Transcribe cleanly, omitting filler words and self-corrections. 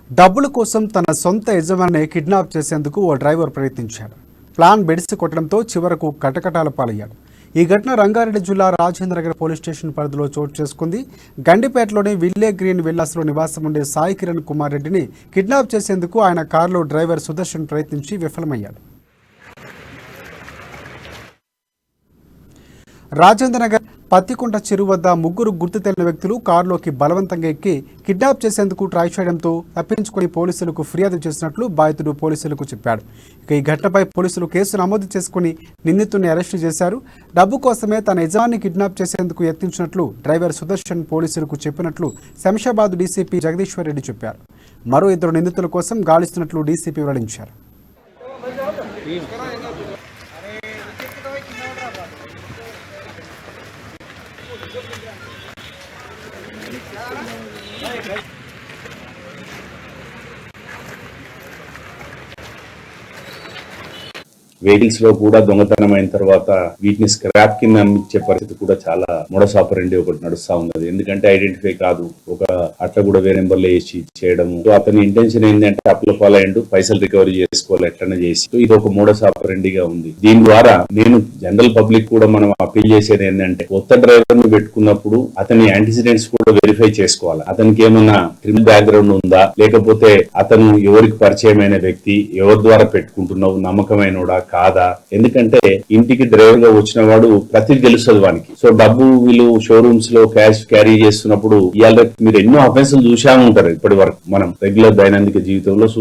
డబ్బుల కోసం తన సొంత యజమానిని కిడ్నాప్ చేసేందుకు ఓ డ్రైవర్ ప్రయత్నించాడు. ప్లాన్ బెడిసి కొట్టడంతో చివరకు కటకటాల పాలయ్యాడు. ఈ ఘటన రంగారెడ్డి జిల్లా రాజేంద్రనగర్ పోలీస్ స్టేషన్ పరిధిలో చోటు చేసుకుంది. గండిపేటలోని విల్లే గ్రీన్ విల్లాస్లో నివాసం ఉండే సాయి కిరణ్ కుమార్ రెడ్డిని కిడ్నాప్ చేసేందుకు ఆయన కారులో డ్రైవర్ సుదర్శన్ ప్రయత్నించి విఫలమయ్యాడు. రాజేంద్రనగర్ పత్తికుంట చెరువు వద్ద ముగ్గురు గుర్తు తెలియని వ్యక్తులు కారులోకి బలవంతంగా ఎక్కి కిడ్నాప్ చేసేందుకు ట్రై చేయడంతో తప్పించుకుని పోలీసులకు ఫిర్యాదు చేసినట్లు బాధితుడు పోలీసులకు చెప్పాడు. ఇక ఈ ఘటనపై పోలీసులు కేసు నమోదు చేసుకుని నిందితుడిని అరెస్టు చేశారు. డబ్బు కోసమే తన యజమాని కిడ్నాప్ చేసేందుకు యత్నించినట్లు డ్రైవర్ సుదర్శన్ పోలీసులకు చెప్పినట్లు శంషాబాద్ డీసీపీ జగదీశ్వర్ రెడ్డి చెప్పారు. మరో ఇద్దరు నిందితుల కోసం గాలిస్తున్నట్లు డీసీపీ వెల్లడించారు. వెహికల్స్ లో కూడా దొంగతనం అయిన తర్వాత వీటిని స్క్రాప్ కింద అమ్మించే పరిస్థితి కూడా చాలా మొడసాపరండి ఒకటి నడుస్తా ఉన్నది. ఎందుకంటే ఐడెంటిఫై కాదు, ఒక అట్ట కూడా వేరే నెంబర్లో వేసి చేయడము. అతని ఇంటెన్షన్ ఏంటంటే అప్పుల పాలయ్యండు, పైసలు రికవరీ చేసుకోవాలి ఎట్లనే చేసి. ఇది ఒక మోడసాపరండిగా ఉంది. దీని ద్వారా నేను జనరల్ పబ్లిక్ కూడా మనం అప్పీల్ చేసేది ఏంటంటే కొత్త డ్రైవర్ ను పెట్టుకున్నప్పుడు అతని యాంటిసిడెంట్స్ కూడా వెరిఫై చేసుకోవాలి. అతనికి ఏమన్నా క్రిమినల్ బ్యాక్గ్రౌండ్ ఉందా, లేకపోతే అతను ఎవరికి పరిచయమైన వ్యక్తి, ఎవరి ద్వారా పెట్టుకుంటున్నావు, నమ్మకమైనోడా కాదా. ఎందుకంటే ఇంటికి డ్రైవర్ గా వచ్చిన వాడు ప్రతిదీ తెలుస్తుంది వానికి. సో డబ్బు వీళ్ళు షోరూమ్స్ లో క్యాష్ క్యారీ చేస్తున్నప్పుడు ఇవాళ మీరు ఎన్నో అఫెన్సులు చూసా ఉంటారు ఇప్పటి వరకు మనం రెగ్యులర్ దైనందిక జీవితంలో.